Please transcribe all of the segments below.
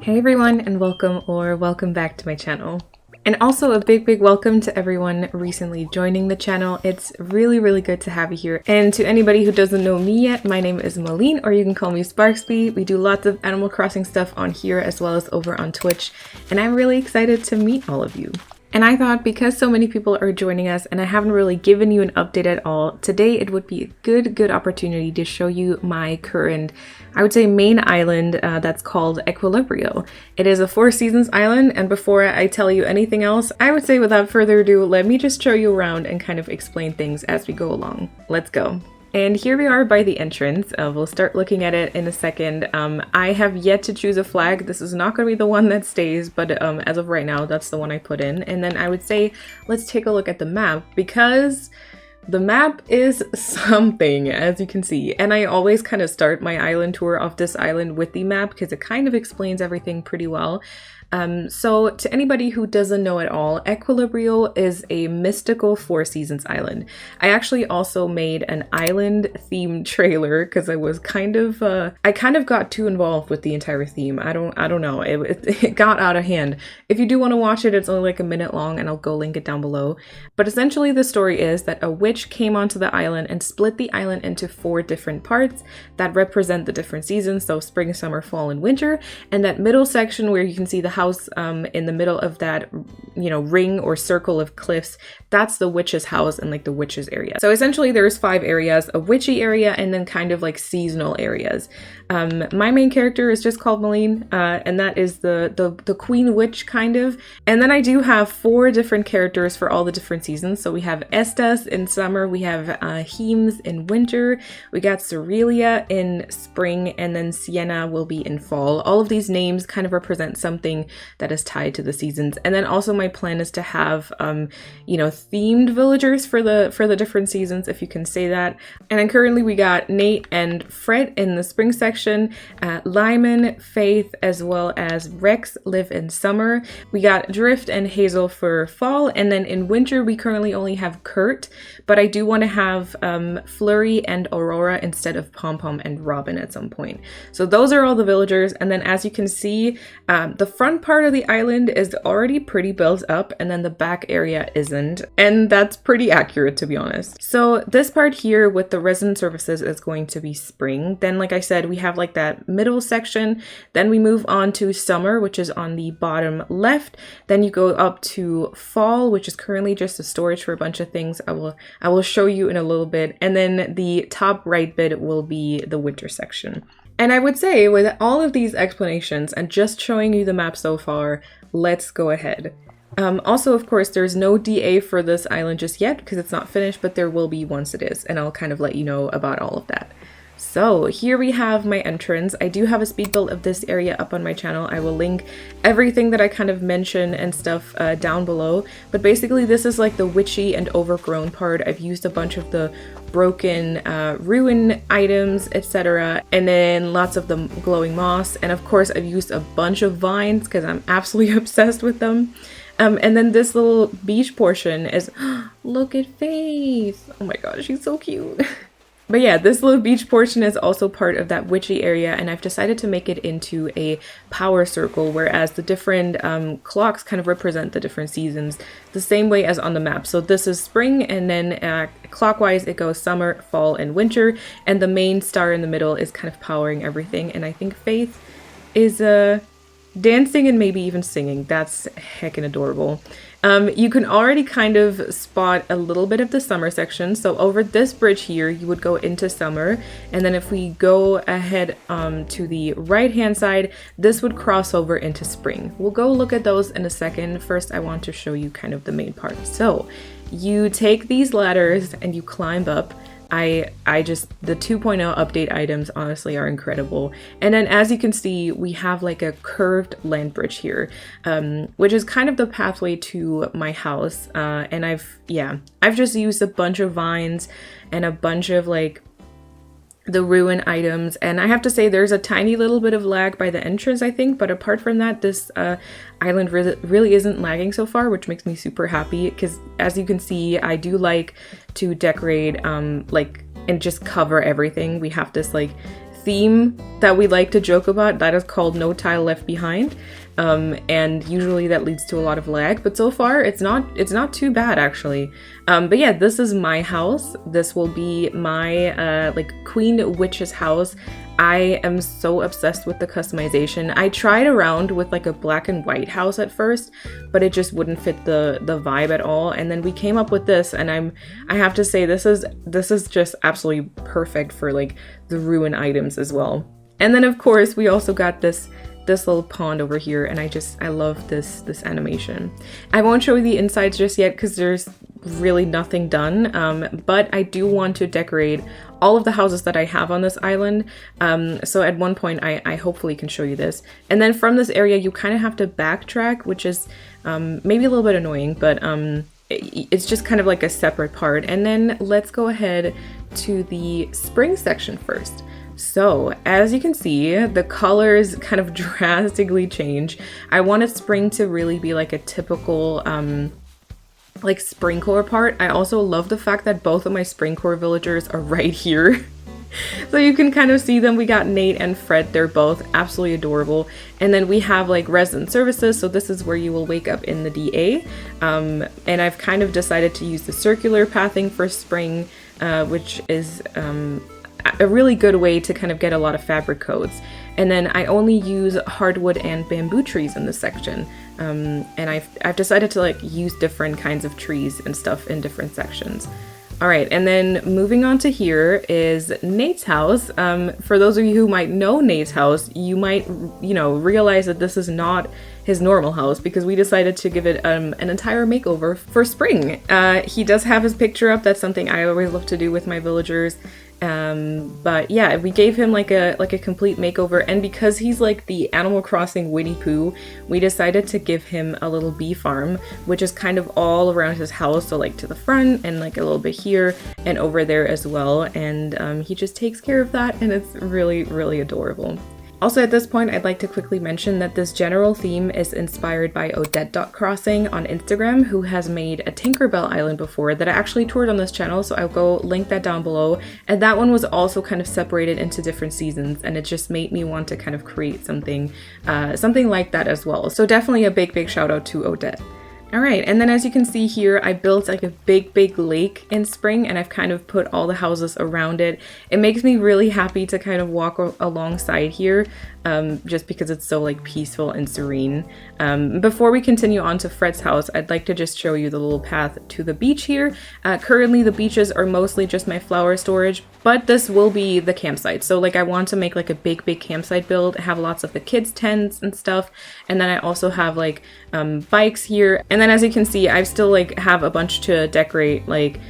Hey everyone, and welcome back to my channel. And also a big welcome to everyone recently joining the channel. It's really good to have you here. And to anybody who doesn't know me yet, my name is Malene, or you can call me Sparksby. We do lots of Animal Crossing stuff on here as well as over on Twitch, and I'm really excited to meet all of you. And I thought because so many people are joining us and I haven't really given you an update at all, today it would be a good opportunity to show you my current, I would say, main island that's called Equilibrio. It is a 4 seasons island, and before I tell you anything else, I would say without further ado, let me just show you around and kind of explain things as we go along. Let's go. And here we are by the entrance. We'll start looking at it in a second. I have yet to choose a flag. This is not going to be the one that stays, but as of right now, that's the one I put in. And then I would say, let's take a look at the map, because the map is something, as you can see. And I always kind of start my island tour of this island with the map because it kind of explains everything pretty well. So to anybody who doesn't know at all, Equilibrio is a mystical 4 seasons island. I actually also made an island themed trailer because I was I kind of got too involved with the entire theme. I don't know. It got out of hand. If you do want to watch it, it's only like a minute long and I'll go link it down below. But essentially the story is that a witch came onto the island and split the island into 4 different parts that represent the different seasons. So spring, summer, fall, and winter. And that middle section where you can see the house in the middle of that, ring or circle of cliffs, that's the witch's house and like the witch's area. So essentially there's 5 areas: a witchy area and then kind of like seasonal areas. My main character is just called Malene, and that is the queen witch kind of. And then I do have 4 different characters for all the different seasons. So we have Estas in summer, we have Heems in winter, we got Cerelia in spring, and then Sienna will be in fall. All of these names kind of represent something that is tied to the seasons. And then also my plan is to have themed villagers for the different seasons, if you can say that. And then currently we got Nate and Fred in the spring section, Lyman, Faith, as well as Rex live in summer. We got Drift and Hazel for fall, and then in winter we currently only have Kurt, but I do want to have Flurry and Aurora instead of Pom Pom and Robin at some point. So those are all the villagers, and then as you can see, the front part of the island is already pretty built up, and then the back area isn't, and that's pretty accurate, to be honest. So this part here with the resident services is going to be spring. Then, like I said, we have like that middle section. Then we move on to summer, which is on the bottom left. Then you go up to fall, which is currently just a storage for a bunch of things I will show you in a little bit. And then the top right bit will be the winter section. And I would say with all of these explanations and just showing you the map so far, let's go ahead. Also, of course, there's no DA for this island just yet because it's not finished, but there will be once it is, and I'll kind of let you know about all of that. So here we have my entrance. I do have a speed build of this area up on my channel. I will link everything that I kind of mention and stuff down below. But basically this is like the witchy and overgrown part. I've used a bunch of the broken ruin items, etc. And then lots of the glowing moss. And of course I've used a bunch of vines because I'm absolutely obsessed with them. And then this little beach portion is, look at Faith. Oh my god, she's so cute. But yeah, this little beach portion is also part of that witchy area, and I've decided to make it into a power circle, whereas the different clocks kind of represent the different seasons the same way as on the map. So this is spring, and then clockwise it goes summer, fall, and winter, and the main star in the middle is kind of powering everything. And I think Faith is dancing and maybe even singing. That's heckin' adorable. You can already kind of spot a little bit of the summer section. So over this bridge here, you would go into summer. And then if we go ahead to the right hand side, this would cross over into spring. We'll go look at those in a second. First, I want to show you kind of the main part. So you take these ladders and you climb up. The 2.0 update items honestly are incredible. And then as you can see, we have like a curved land bridge here, which is kind of the pathway to my house. And I've just used a bunch of vines and a bunch of like the ruin items, and I have to say there's a tiny little bit of lag by the entrance, I think, but apart from that, this island really isn't lagging so far, which makes me super happy, because as you can see, I do like to decorate and just cover everything. We have this like theme that we like to joke about that is called No Tile Left Behind. And usually that leads to a lot of lag, but so far it's not too bad actually. But yeah, this is my house. This will be my like Queen Witch's house. I am so obsessed with the customization. I tried around with like a black and white house at first, but it just wouldn't fit the vibe at all. And then we came up with this, and I have to say this is just absolutely perfect for like the ruin items as well. And then of course we also got this little pond over here, and I love this animation. I won't show you the insides just yet because there's really nothing done, but I do want to decorate all of the houses that I have on this island, so at one point I hopefully can show you this. And then from this area you kind of have to backtrack, which is maybe a little bit annoying, but it's just kind of like a separate part. And then let's go ahead to the spring section first. So as you can see, the colors kind of drastically change. I wanted spring to really be like a typical like springcore part. I also love the fact that both of my springcore villagers are right here. So you can kind of see them. We got Nate and Fred. They're both absolutely adorable. And then we have like resident services. So this is where you will wake up in the DA. And I've kind of decided to use the circular pathing for spring, which is a really good way to kind of get a lot of fabric codes. And then I only use hardwood and bamboo trees in this section. And I've decided to like use different kinds of trees and stuff in different sections. All right, and then moving on to here is Nate's house. For those of you who might know Nate's house, you might, realize that this is not his normal house because we decided to give it an entire makeover for spring. He does have his picture up. That's something I always love to do with my villagers. But yeah, we gave him like a complete makeover, and because he's like the Animal Crossing Winnie Pooh, we decided to give him a little bee farm, which is kind of all around his house, so like to the front and like a little bit here and over there as well, and he just takes care of that, and it's really, really adorable. Also at this point, I'd like to quickly mention that this general theme is inspired by Odette.crossing on Instagram, who has made a Tinkerbell Island before that I actually toured on this channel, so I'll go link that down below. And that one was also kind of separated into different seasons, and it just made me want to kind of create something like that as well. So definitely a big shout out to Odette. All right, and then as you can see here, I built like a big lake in spring, and I've kind of put all the houses around it. It makes me really happy to kind of walk alongside here, just because it's so like peaceful and serene. Before we continue on to Fred's house, I'd like to just show you the little path to the beach here. Currently the beaches are mostly just my flower storage, but this will be the campsite. So like I want to make like a big campsite build, have lots of the kids' tents and stuff, and then I also have like bikes here. And then as you can see, I still like have a bunch to decorate, like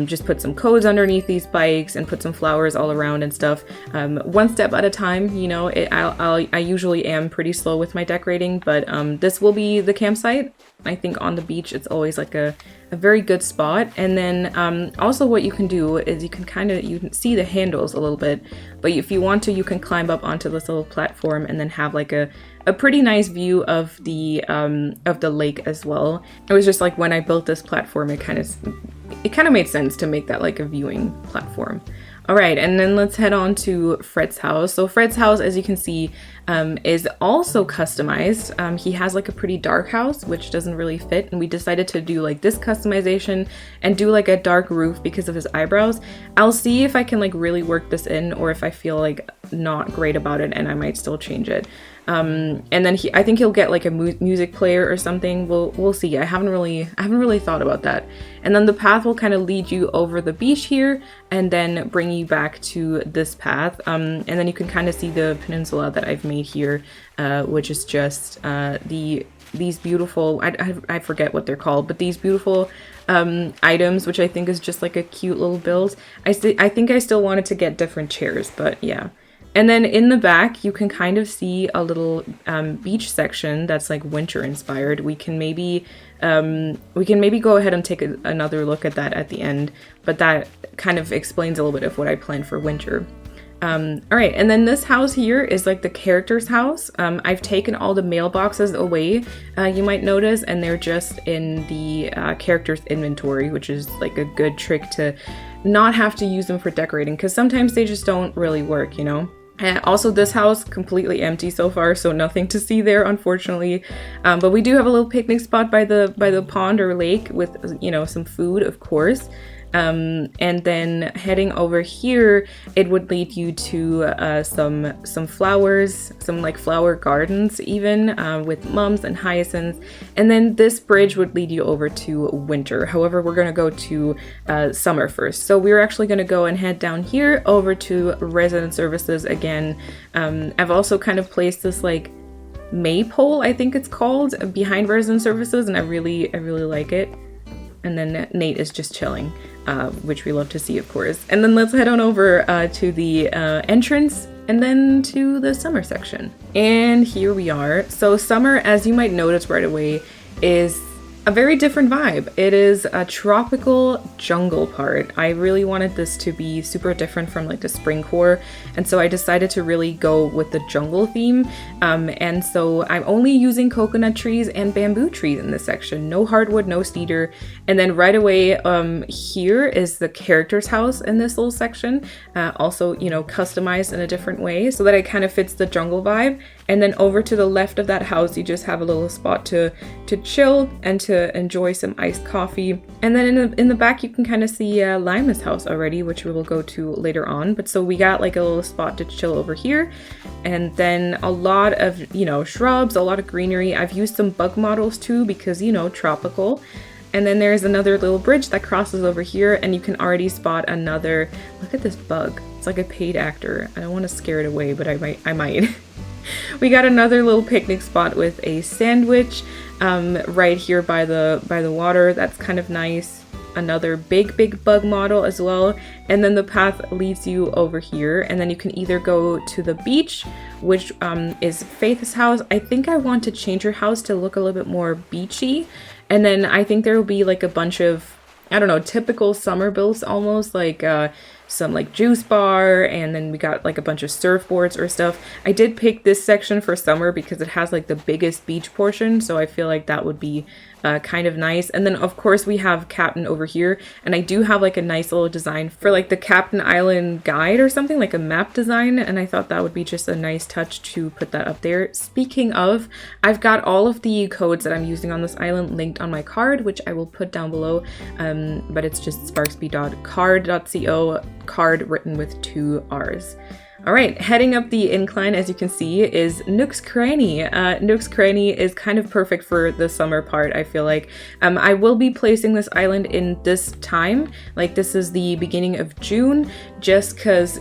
just put some codes underneath these bikes and put some flowers all around and stuff. One step at a time, I usually am pretty slow with my decorating, but this will be the campsite. I think on the beach it's always like a very good spot. And then also what you can do is you can see the handles a little bit, but if you want to, you can climb up onto this little platform and then have like a pretty nice view of the lake as well. It was just like when I built this platform, it kind of made sense to make that like a viewing platform. All right, and then let's head on to Fred's house. So Fred's house, as you can see, is also customized. He has like a pretty dark house, which doesn't really fit, and we decided to do like this customization and do like a dark roof because of his eyebrows. I'll see if I can like really work this in, or if I feel like not great about it, and I might still change it. And then I think he'll get like a music player or something. We'll see. I haven't really thought about that. And then the path will kind of lead you over the beach here and then bring you back to this path. And then you can kind of see the peninsula that I've made here, which is just these beautiful, I forget what they're called, but these beautiful items, which I think is just like a cute little build. I think I still wanted to get different chairs, but yeah. And then in the back, you can kind of see a little beach section that's like winter inspired. We can maybe go ahead and take another look at that at the end, but that kind of explains a little bit of what I planned for winter. All right, and then this house here is like the character's house. I've taken all the mailboxes away, you might notice, and they're just in the character's inventory, which is like a good trick to not have to use them for decorating, because sometimes they just don't really work, Also, this house completely empty so far, so nothing to see there, unfortunately. But we do have a little picnic spot by the pond or lake with, you know, some food, of course. And then heading over here, it would lead you to some flowers, some like flower gardens even, with mums and hyacinths. And then this bridge would lead you over to winter. However, we're gonna go to summer first. So we're actually gonna go and head down here over to resident services again. I've also kind of placed this like maypole, I think it's called, behind resident services, and I really like it. And then Nate is just chilling, which we love to see, of course. And then let's head on over to the entrance and then to the summer section. And here we are. So summer, as you might notice right away, is a very different vibe. It is a tropical jungle part. I really wanted this to be super different from like the springcore, and so I decided to really go with the jungle theme. And so I'm only using coconut trees and bamboo trees in this section. No hardwood, no cedar. And then right away, here is the character's house in this little section. Also, you know, customized in a different way so that it kind of fits the jungle vibe. And then over to the left of that house, you just have a little spot to chill and to enjoy some iced coffee. And then in the back, you can kind of see Lima's house already, which we will go to later on. But so we got like a little spot to chill over here. And then a lot of, you know, shrubs, a lot of greenery. I've used some bug models too because, you know, tropical. And then there's another little bridge that crosses over here, and you can already spot another, look at this bug. It's like a paid actor. I don't want to scare it away, but I might. We got another little picnic spot with a sandwich right here by the water. That's kind of nice. Another big bug model as well. And then the path leads you over here, and then you can either go to the beach, which is Faith's house. I think I want to change her house to look a little bit more beachy. And then I think there will be like a bunch of, I don't know, typical summer builds almost, like some like juice bar, and then we got like a bunch of surfboards or stuff. I did pick this section for summer because it has like the biggest beach portion, so I feel like that would be kind of nice. And then of course we have Captain over here, and I do have like a nice little design for like the Captain Island guide or something, like a map design, and I thought that would be just a nice touch to put that up there. Speaking of, I've got all of the codes that I'm using on this island linked on my card, which I will put down below, but it's just sparksby.card.co, card written with 2 R's. All right, heading up the incline, as you can see, is Nook's Cranny. Nook's Cranny is kind of perfect for the summer part, I feel like. I will be placing this island in this time, like this is the beginning of June, just because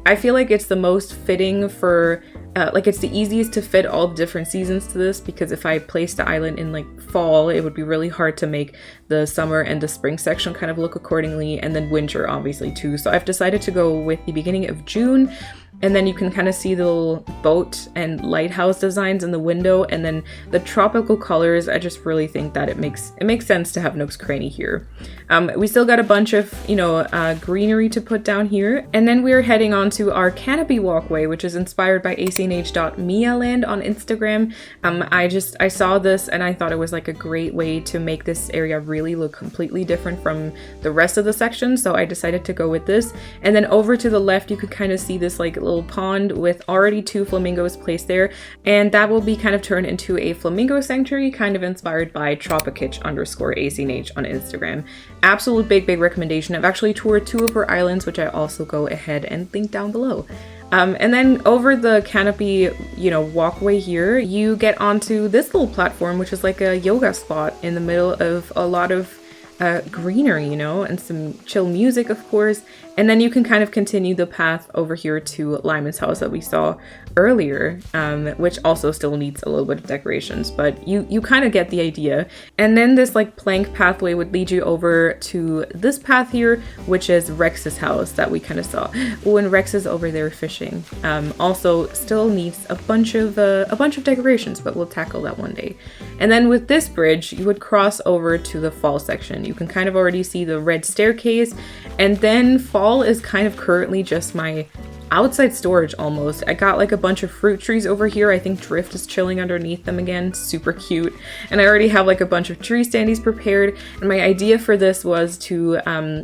I feel like it's the most fitting for, like it's the easiest to fit all the different seasons to this, because if I placed the island in like fall, it would be really hard to make the summer and the spring section kind of look accordingly, and then winter obviously too. So I've decided to go with the beginning of June. And then you can kind of see the little boat and lighthouse designs in the window, and then the tropical colors. I just really think that it makes sense to have Nook's Cranny here. We still got a bunch of, you know, greenery to put down here. And then we're heading on to our canopy walkway, which is inspired by ACNH.mialand on Instagram. I saw this and I thought it was like a great way to make this area really look completely different from the rest of the section. So I decided to go with this. And then over to the left, you could kind of see this like little pond with already 2 flamingos placed there, and that will be kind of turned into a flamingo sanctuary, kind of inspired by tropicitch_ACNH on Instagram. Absolute big recommendation. I've actually toured 2 of her islands, which I also go ahead and link down below. And then over the canopy, you know, walkway here, you get onto this little platform, which is like a yoga spot in the middle of a lot of greenery, you know, and some chill music, of course. And then you can kind of continue the path over here to Lyman's house that we saw earlier, which also still needs a little bit of decorations, but you kind of get the idea. And then this like plank pathway would lead you over to this path here, which is Rex's house that we kind of saw. Oh, and Rex is over there fishing. Also still needs a bunch of decorations, but we'll tackle that one day. And then with this bridge, you would cross over to the fall section. You can kind of already see the red staircase, and then fall is kind of currently just my outside storage almost. I got like a bunch of fruit trees over here. I think Drift is chilling underneath them again. Super cute. And I already have like a bunch of tree standees prepared. And my idea for this was to,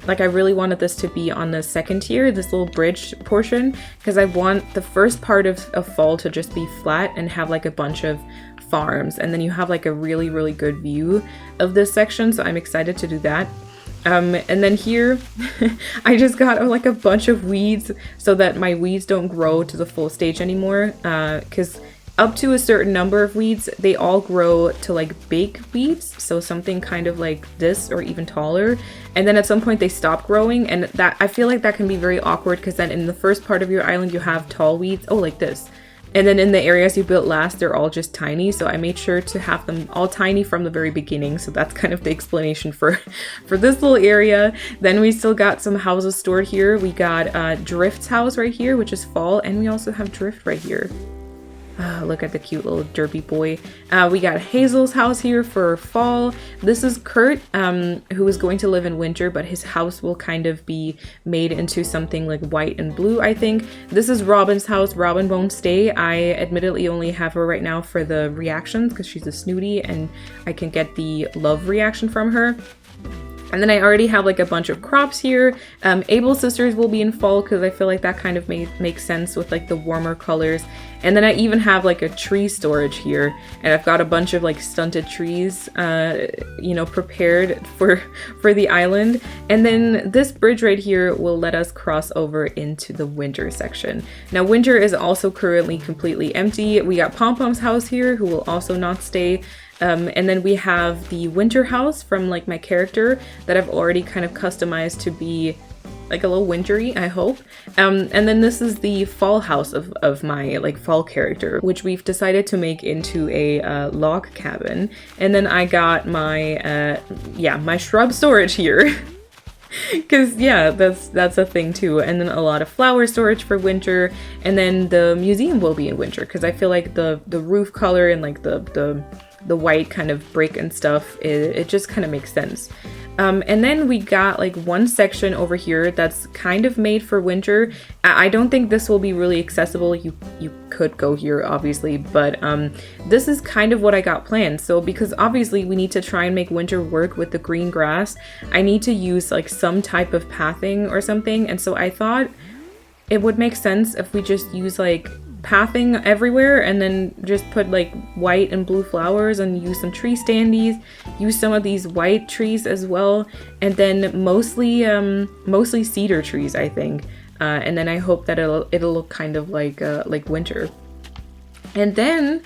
like I really wanted this to be on the second tier, this little bridge portion, because I want the first part of fall to just be flat and have like a bunch of farms. And then you have like a really, really good view of this section. So I'm excited to do that. And then here, I just got like a bunch of weeds so that my weeds don't grow to the full stage anymore. Because up to a certain number of weeds, they all grow to like big weeds. So something kind of like this or even taller. And then at some point they stop growing. And that I feel like that can be very awkward because then in the first part of your island, you have tall weeds. Oh, like this. And then in the areas you built last, they're all just tiny. So I made sure to have them all tiny from the very beginning. So that's kind of the explanation for this little area. Then we still got some houses stored here. We got Drift's house right here, which is fall. And we also have Drift right here. Look at the cute little derpy boy. We got Hazel's house here for fall. This is Kurt, who is going to live in winter, but his house will kind of be made into something like white and blue, I think. This is Robin's house. Robin won't stay. I admittedly only have her right now for the reactions because she's a snooty and I can get the love reaction from her. And then I already have like a bunch of crops here. Abel's sisters will be in fall because I feel like that kind of makes sense with like the warmer colors. And then I even have like a tree storage here. And I've got a bunch of like stunted trees, you know, prepared for the island. And then this bridge right here will let us cross over into the winter section. Now winter is also currently completely empty. We got Pom Pom's house here who will also not stay. And then we have the winter house from like my character that I've already kind of customized to be like a little wintry, I hope. And then this is the fall house of my like fall character, which we've decided to make into a log cabin. And then I got my, my shrub storage here. Because yeah, that's a thing too. And then a lot of flower storage for winter. And then the museum will be in winter because I feel like the roof color and like the white kind of brick and stuff, it just kind of makes sense. And then we got like one section over here that's kind of made for winter. I don't think this will be really accessible. You could go here obviously, but this is kind of what I got planned. So because obviously we need to try and make winter work with the green grass, I need to use like some type of pathing or something. And so I thought it would make sense if we just use like pathing everywhere and then just put like white and blue flowers and use some tree standees, use some of these white trees as well, and then mostly cedar trees, I think. And then I hope that it'll look kind of like winter. And then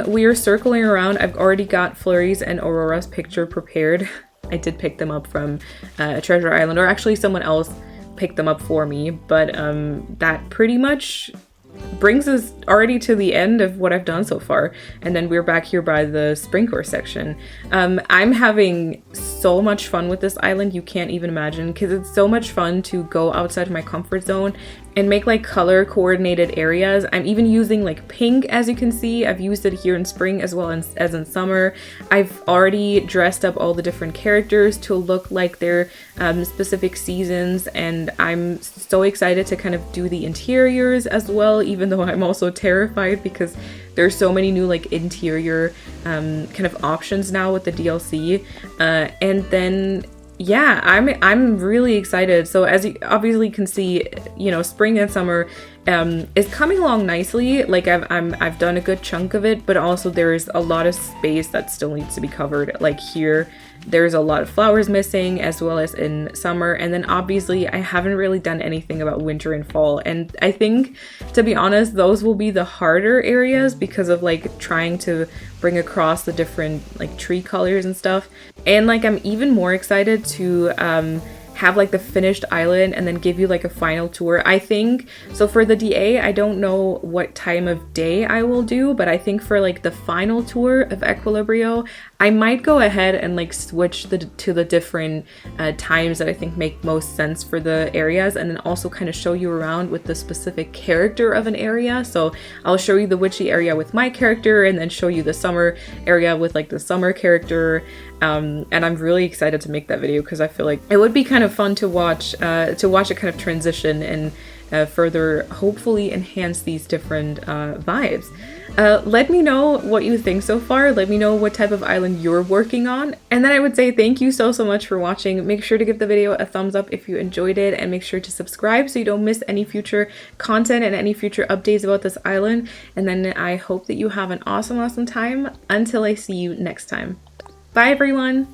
we are circling around. I've already got Flurry's and Aurora's picture prepared. I did pick them up from Treasure Island, or actually someone else picked them up for me, but that pretty much brings us already to the end of what I've done so far. And then we're back here by the springcore section. I'm having so much fun with this island, you can't even imagine, because it's so much fun to go outside my comfort zone and make like color coordinated areas. I'm even using like pink, as you can see. I've used it here in spring as well as in summer. I've already dressed up all the different characters to look like their specific seasons, and I'm so excited to kind of do the interiors as well, even though I'm also terrified because there's so many new like interior kind of options now with the DLC. And then yeah, I'm really excited. So as you obviously can see, you know, spring and summer is coming along nicely. Like I've done a good chunk of it, but also there's a lot of space that still needs to be covered. Like here, there's a lot of flowers missing, as well as in summer. And then obviously I haven't really done anything about winter and fall. And I think, to be honest, those will be the harder areas because of like trying to bring across the different like tree colors and stuff. And like I'm even more excited to have like the finished island and then give you like a final tour, I think. So for the DA, I don't know what time of day I will do, but I think for like the final tour of Equilibrio, I might go ahead and like switch to the different times that I think make most sense for the areas, and then also kind of show you around with the specific character of an area. So I'll show you the witchy area with my character, and then show you the summer area with like the summer character. And I'm really excited to make that video because I feel like it would be kind of fun to watch it kind of transition further hopefully enhance these different vibes. Let me know what you think so far. Let me know what type of island you're working on. And then I would say thank you so much for watching. Make sure to give the video a thumbs up if you enjoyed it, and make sure to subscribe so you don't miss any future content and any future updates about this island. And then I hope that you have an awesome time until I see you next time. Bye everyone!